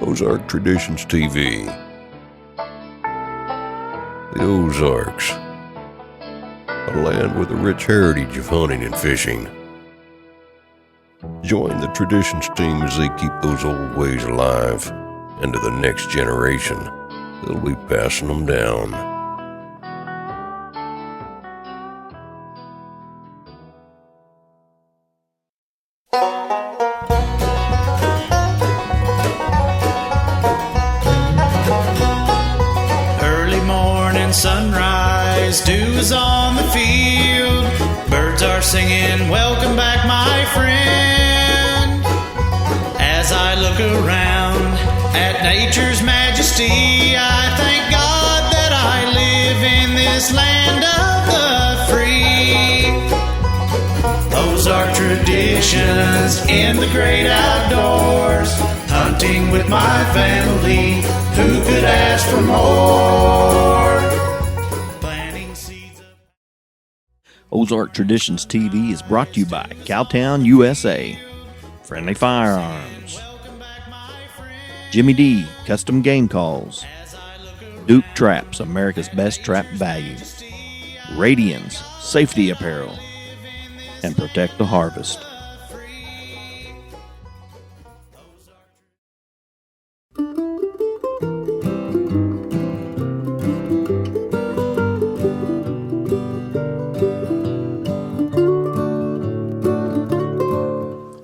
Ozark Traditions TV. The Ozarks, a land with a rich heritage of hunting and fishing. Join the Traditions team as they keep those old ways alive, and to the next generation, they'll be passing them down. Sunrise, dew is on the field, birds are singing, welcome back my friend. As I look around at nature's majesty, I thank God that I live in this land of the free. Ozark traditions in the great outdoors, hunting with my family, who could ask for more? Ozark Traditions TV is brought to you by Cowtown, USA, Friendly Firearms, Jimmy D Custom Game Calls, Duke Traps, America's Best Trap Value, Radians Safety Apparel, and Protect the Harvest.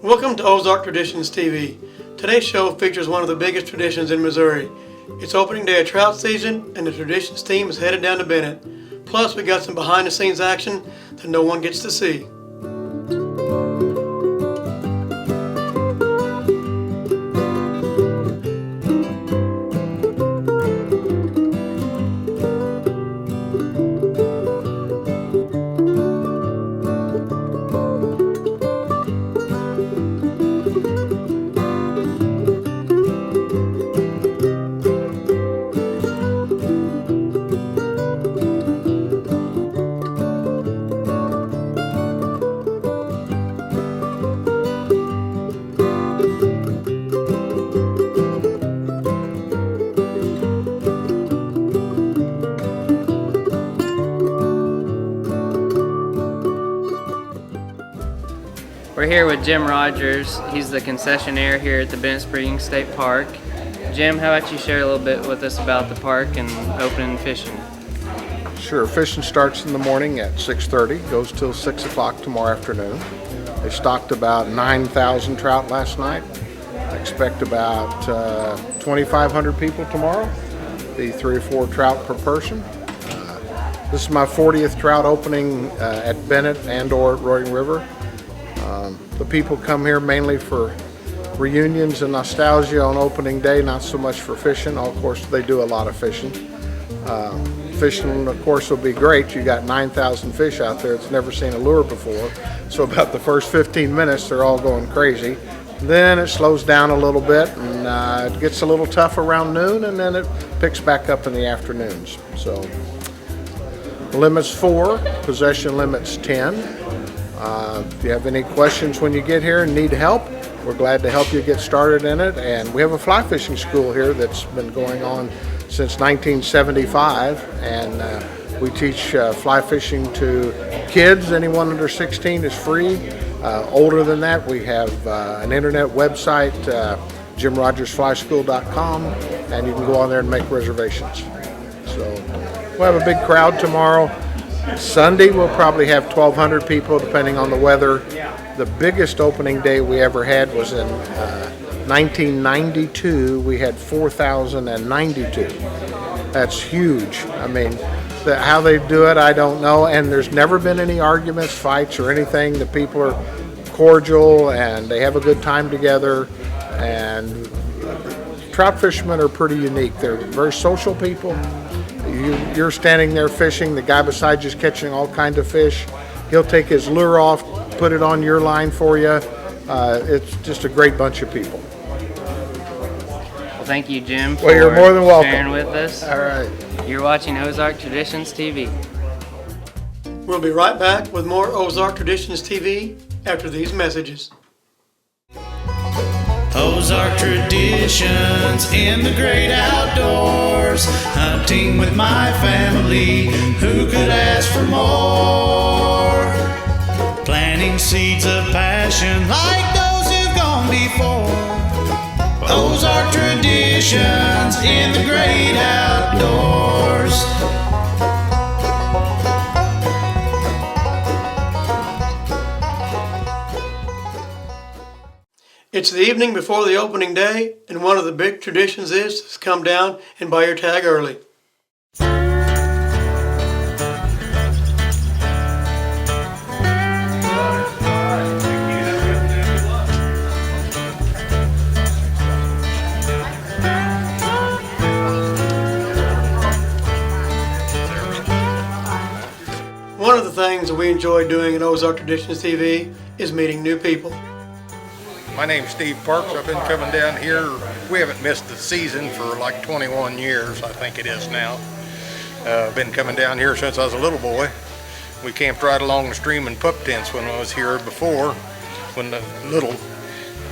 Welcome to Ozark Traditions TV. Today's show features one of the biggest traditions in Missouri. It's opening day of trout season, and the Traditions team is headed down to Bennett. Plus, we got some behind-the-scenes action that no one gets to see. We're here with Jim Rogers. He's the concessionaire here at the Bennett Spring State Park. Jim, how about you share a little bit with us about the park and opening fishing? Sure. Fishing starts in the morning at 6:30, goes till 6 o'clock tomorrow afternoon. They stocked about 9,000 trout last night. I expect about 2,500 people tomorrow. Be 3 or 4 trout per person. This is my 40th trout opening at Bennett and or at Roaring River. The people come here mainly for reunions and nostalgia on opening day, not so much for fishing. Of course, they do a lot of fishing. Fishing, of course, will be great. You got 9,000 fish out there. It's never seen a lure before. So about the first 15 minutes, they're all going crazy. Then it slows down a little bit, and it gets a little tough around noon, and then it picks back up in the afternoons. So limit's 4, possession limit's 10. If you have any questions when you get here and need help, we're glad to help you get started in it. And we have a fly fishing school here that's been going on since 1975, and we teach fly fishing to kids. Anyone under 16 is free. Older than that, we have an internet website, jimrogersflyschool.com, and you can go on there and make reservations. So we'll have a big crowd tomorrow. Sunday we'll probably have 1,200 people depending on the weather. The biggest opening day we ever had was in 1992. We had 4,092. That's huge. I mean, how they do it, I don't know. And there's never been any arguments, fights, or anything. The people are cordial and they have a good time together. And trout fishermen are pretty unique. They're very social people. You're standing there fishing, the guy beside you's catching all kinds of fish. He'll take his lure off, put it on your line for you. It's just a great bunch of people. Well, thank you, Jim, for you're more than welcome. sharing with us. All right. You're watching Ozark Traditions TV. We'll be right back with more Ozark Traditions TV after these messages. Ozark Ozark traditions in the great outdoors. Hunting with my family, who could ask for more? Planting seeds of passion like those who've gone before. Ozark traditions in the great outdoors. It's the evening before the opening day, and one of the big traditions is to come down and buy your tag early. One of the things that we enjoy doing at Ozark Traditions TV is meeting new people. My name's Steve Parks. I've been coming down here. We haven't missed the season for like 21 years, I think it is now. I've been coming down here since I was a little boy. We camped right along the stream in pup tents when I was here before, when I was little,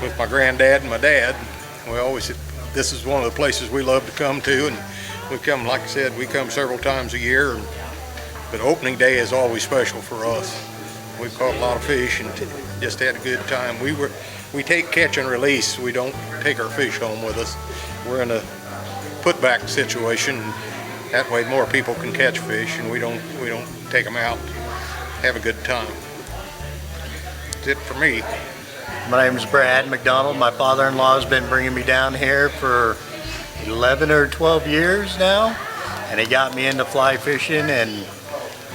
with my granddad and my dad. This is one of the places we love to come to, and we come, like I said, we come several times a year. But opening day is always special for us. We've caught a lot of fish and just had a good time. We take catch and release. We don't take our fish home with us. We're in a putback situation. That way more people can catch fish, and we don't take them out. Have a good time. That's it for me. My name is Brad McDonald. My father-in-law has been bringing me down here for 11 or 12 years now, and he got me into fly fishing, and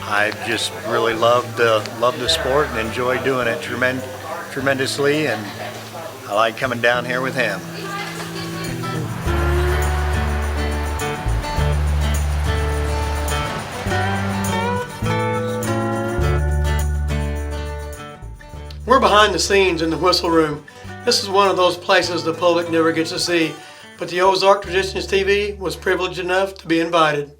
I just really love the sport and enjoy doing it tremendously, and I like coming down here with him. We're behind the scenes in the whistle room. This is one of those places the public never gets to see, but the Ozark Traditions TV was privileged enough to be invited.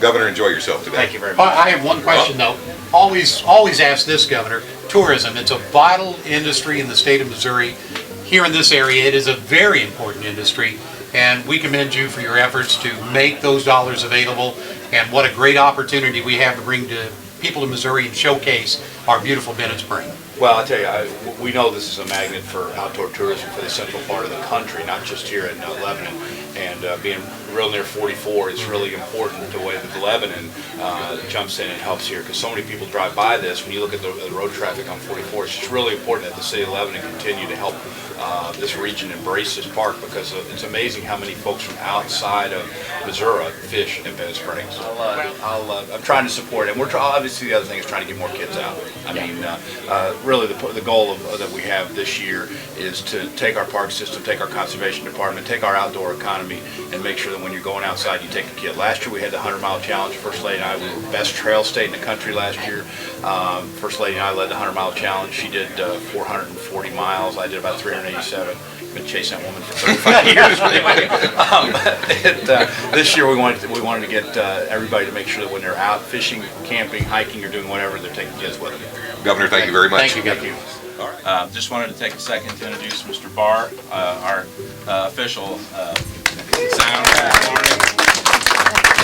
Governor, enjoy yourself today. Thank you very much. I have one question though. Always ask this, Governor. Tourism, it's a vital industry in the state of Missouri. Here in this area, it is a very important industry, and we commend you for your efforts to make those dollars available, and what a great opportunity we have to bring to people in Missouri and showcase our beautiful Bennett Spring. Well, I tell you, we know this is a magnet for outdoor tourism for the central part of the country, not just here in Lebanon. And being real near 44, it's really important the way that Lebanon jumps in and helps here, because so many people drive by this. When you look at the road traffic on 44, it's just really important that the city of Lebanon continue to help this region embrace this park, because it's amazing how many folks from outside of Missouri fish in Bennett Springs. I'm trying to support it, and obviously the other thing is trying to get more kids out. I mean, really the goal that we have this year is to take our park system, take our conservation department, take our outdoor economy, and make sure that when you're going outside, you take a kid. Last year we had the 100-mile challenge. First Lady and I, we were best trail state in the country last year. First Lady and I led the 100-mile challenge. She did 440 miles. I did about 387. Been chasing that woman for 35 years. This year we wanted to get everybody to make sure that when they're out fishing, camping, hiking, or doing whatever, they're taking kids with them. Governor, thank you very much. Thank you. Thank you. All right. Just wanted to take a second to introduce Mr. Barr, our official sound this morning.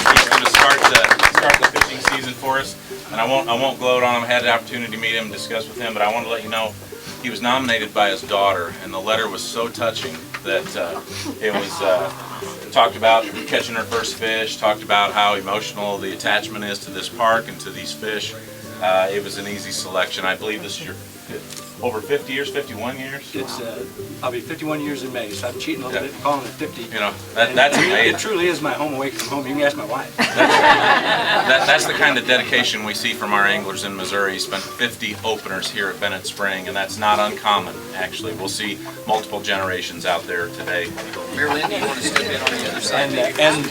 He's going to start the fishing season for us, and I won't gloat on him. I had the opportunity to meet him and discuss with him, but I want to let you know he was nominated by his daughter, and the letter was so touching that it was talked about catching her first fish, talked about how emotional the attachment is to this park and to these fish. It was an easy selection. I believe this is your over 50 years, 51 years? It's I'll be 51 years in May, so I'm cheating a little bit, calling it 50. You know, that's amazing. It truly is my home away from home. You can ask my wife. That's the kind of dedication we see from our anglers in Missouri. Spent 50 openers here at Bennett Spring, and that's not uncommon, actually. We'll see multiple generations out there today. Marilyn, do you want to step in on the other side? And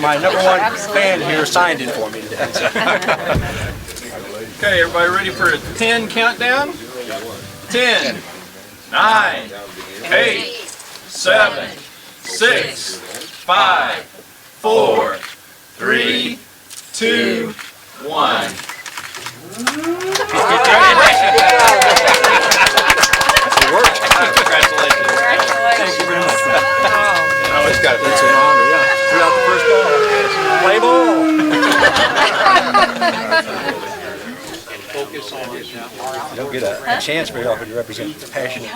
my number one fan here signed in for me today. So. Okay, everybody ready for a 10 countdown? 10, 9, 8, 7, 6, 5, 4, 3, 2, 1. Congratulations. Thank you very much. It's an honor, yeah. Threw out the first ball. Focus on it now. You don't get a chance very often to represent the passionate.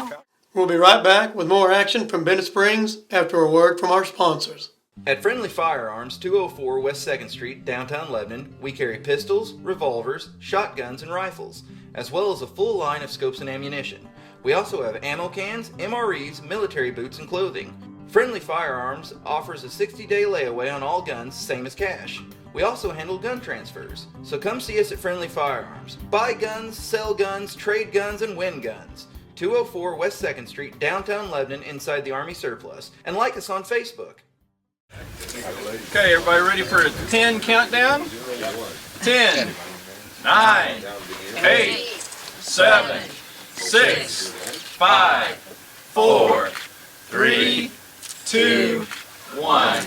We'll be right back with more action from Bennett Springs after a word from our sponsors. At Friendly Firearms, 204 West 2nd Street, downtown Lebanon, we carry pistols, revolvers, shotguns, and rifles, as well as a full line of scopes and ammunition. We also have ammo cans, MREs, military boots, and clothing. Friendly Firearms offers a 60-day layaway on all guns, same as cash. We also handle gun transfers, so come see us at Friendly Firearms. Buy guns, sell guns, trade guns, and win guns. 204 West 2nd Street, downtown Lebanon, inside the Army Surplus, and like us on Facebook. Okay, everybody ready for a 10 countdown? 10, 9, 8, 7, 6, 5, 4, 3, 2, 1.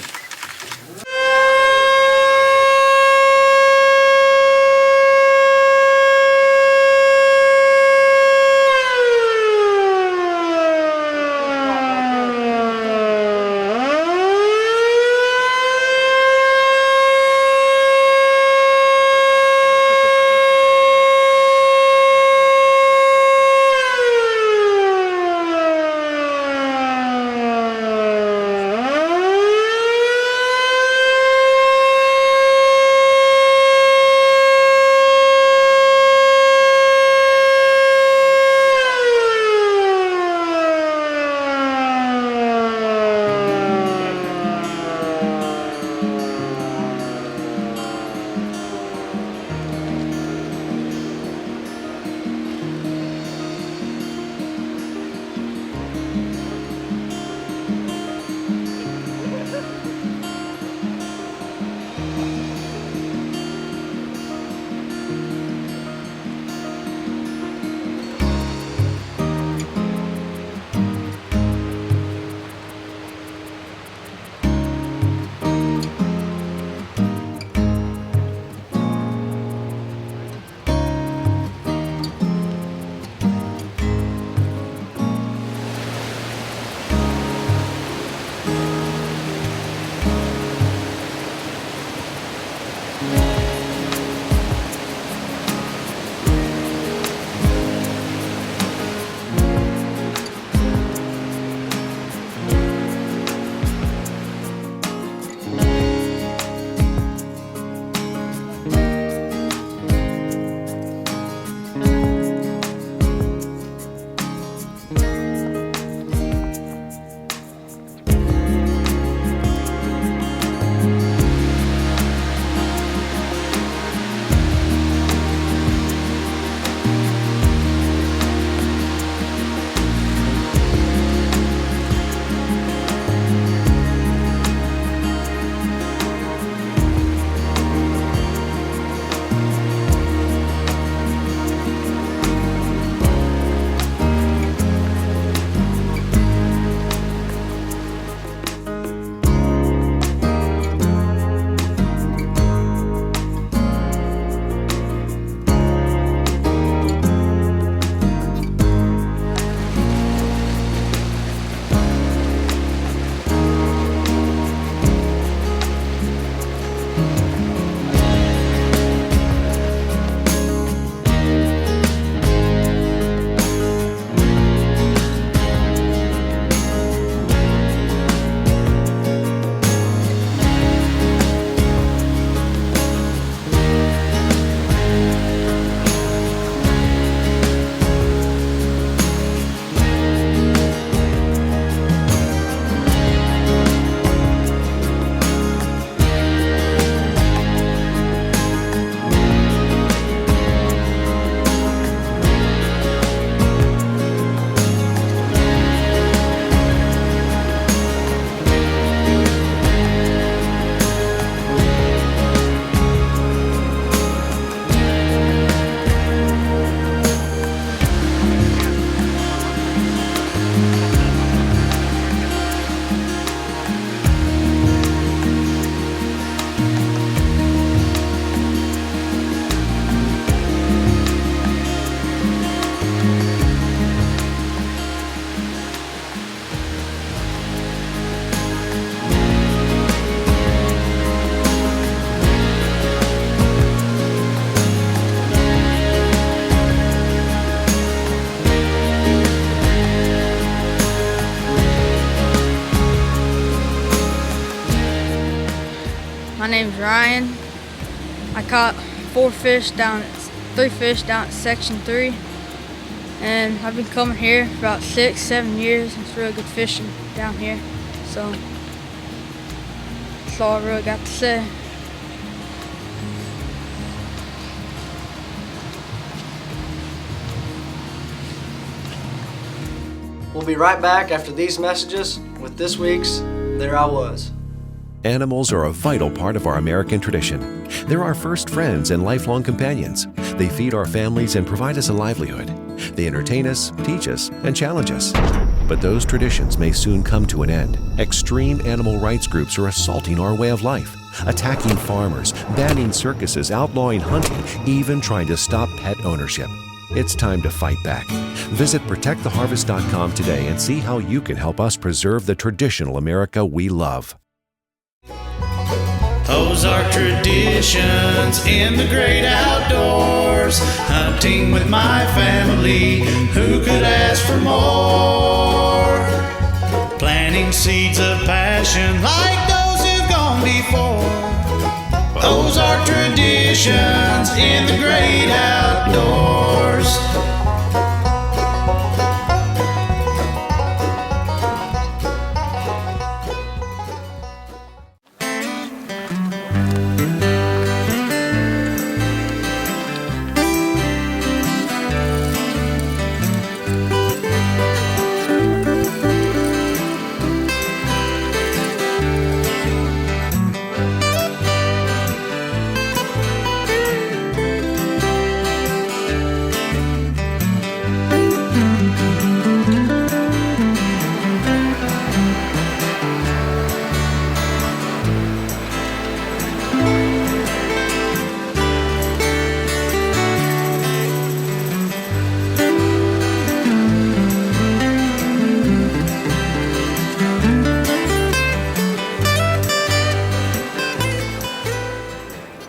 My name's Ryan. I caught 3 fish down at Section 3. And I've been coming here for about 6-7 years. It's really good fishing down here. So that's all I really got to say. We'll be right back after these messages with this week's There I Was. Animals are a vital part of our American tradition. They're our first friends and lifelong companions. They feed our families and provide us a livelihood. They entertain us, teach us, and challenge us. But those traditions may soon come to an end. Extreme animal rights groups are assaulting our way of life, attacking farmers, banning circuses, outlawing hunting, even trying to stop pet ownership. It's time to fight back. Visit ProtectTheHarvest.com today and see how you can help us preserve the traditional America we love. Ozark traditions in the great outdoors. Hunting with my family, who could ask for more? Planting seeds of passion like those who've gone before. Ozark traditions in the great outdoors.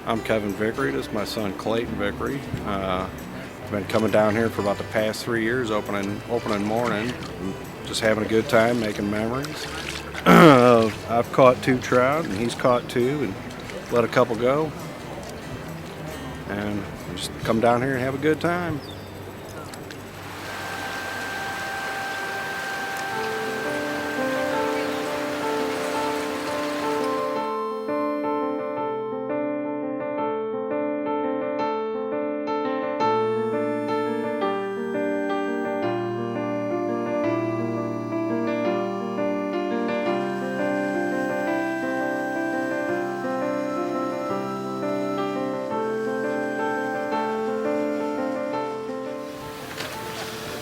I'm Kevin Vickery. This is my son Clayton Vickery. I've been coming down here for about the past 3 years, opening morning, and just having a good time, making memories. I've caught 2 trout, and he's caught 2, and let a couple go. And just come down here and have a good time.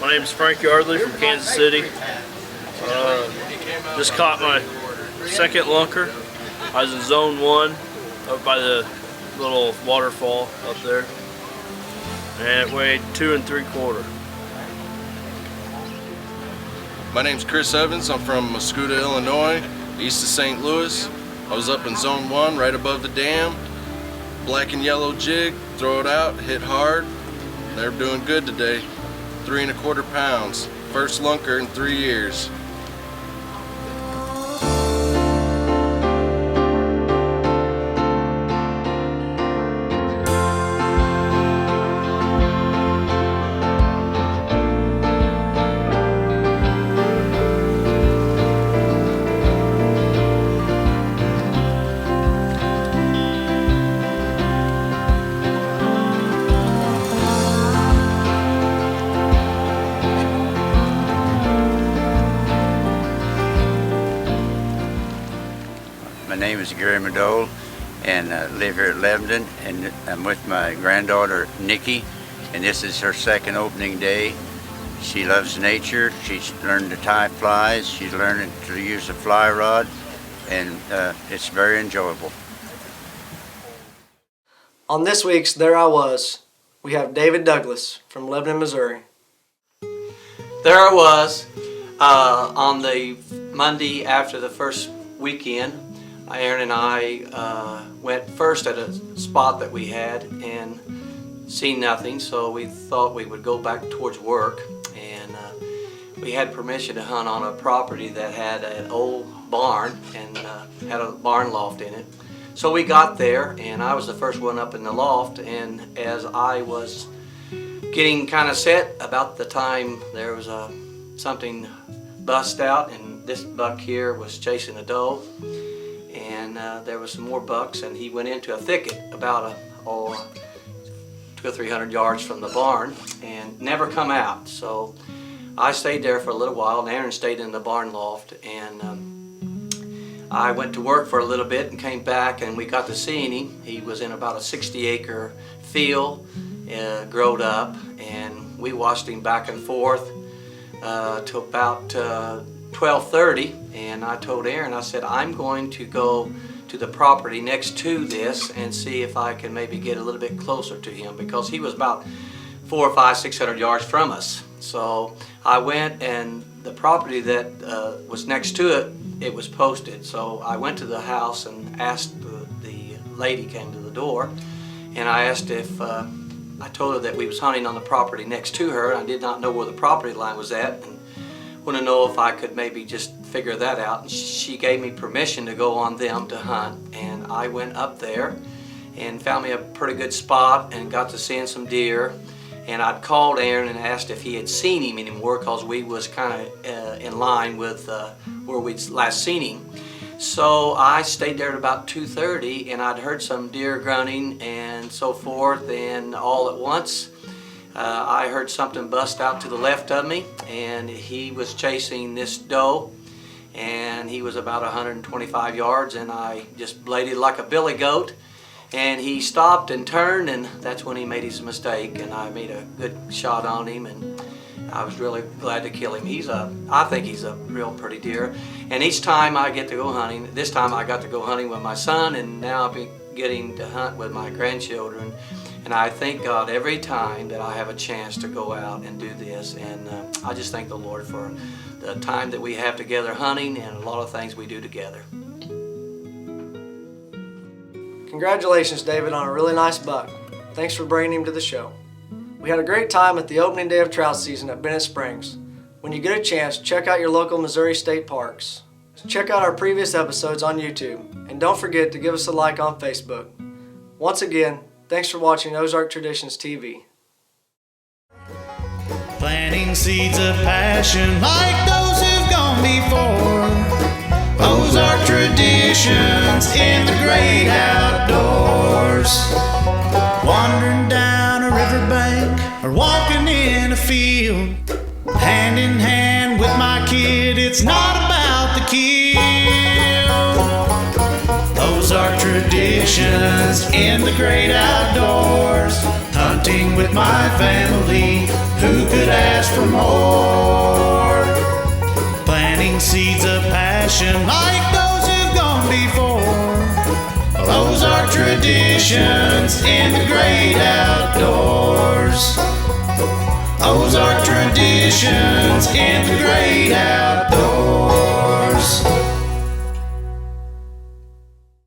My name is Frank Yardley from Kansas City. Just caught my second lunker. I was in zone 1 up by the little waterfall up there, and it weighed 2 3/4. My name's Chris Evans. I'm from Mascoutah, Illinois, east of St. Louis. I was up in zone 1 right above the dam. Black and yellow jig, throw it out, hit hard. They're doing good today. 3 1/4 pounds. First lunker in 3 years. My name is Gary Madole, and I live here at Lebanon, and I'm with my granddaughter Nikki, and this is her second opening day. She loves nature. She's learned to tie flies. She's learning to use a fly rod, and it's very enjoyable. On this week's There I Was, we have David Douglas from Lebanon, Missouri. There I was on the Monday after the first weekend. Aaron and I went first at a spot that we had and seen nothing, so we thought we would go back towards work. And we had permission to hunt on a property that had an old barn and had a barn loft in it. So we got there, and I was the first one up in the loft, and as I was getting kind of set, about the time there was something bust out, and this buck here was chasing a doe, and there was some more bucks, and he went into a thicket about 200 or 300 yards from the barn and never come out. So I stayed there for a little while, and Aaron stayed in the barn loft, and I went to work for a little bit and came back, and we got to seeing him. He was in about a 60-acre field, growed up, and we watched him back and forth to about 12:30, and I told Aaron, I said, I'm going to go to the property next to this and see if I can maybe get a little bit closer to him, because he was about 400 or 500, 600 yards from us. So I went, and the property that was next to it, it was posted. So I went to the house and asked the lady came to the door, and I asked if I told her that we was hunting on the property next to her, and I did not know where the property line was at, and want to know if I could maybe just figure that out. And she gave me permission to go on them to hunt, and I went up there and found me a pretty good spot and got to seeing some deer. And I'd called Aaron and asked if he had seen him anymore, because we was kind of in line with where we'd last seen him. So I stayed there at about 2:30, and I'd heard some deer grunting and so forth, and all at once I heard something bust out to the left of me, and he was chasing this doe, and he was about 125 yards, and I just bladed like a billy goat, and he stopped and turned, and that's when he made his mistake, and I made a good shot on him, and I was really glad to kill him. I think he's a real pretty deer, and each time I get to go hunting, this time I got to go hunting with my son, and now I'll be getting to hunt with my grandchildren. And I thank God every time that I have a chance to go out and do this. And I just thank the Lord for the time that we have together hunting and a lot of things we do together. Congratulations, David, on a really nice buck. Thanks for bringing him to the show. We had a great time at the opening day of trout season at Bennett Springs. When you get a chance, check out your local Missouri state parks. Check out our previous episodes on YouTube, and don't forget to give us a like on Facebook. Once again, thanks for watching Ozark Traditions TV. Planting seeds of passion like those who've gone before. Ozark Traditions in the great outdoors. Wandering down a riverbank or walking in a field. Hand in hand with my kid, it's not about the kill. Ozark Traditions in the great outdoors. Hunting with my family, who could ask for more? Planting seeds of passion like those who've gone before. Ozark Traditions in the great outdoors. Ozark Traditions in the great outdoors.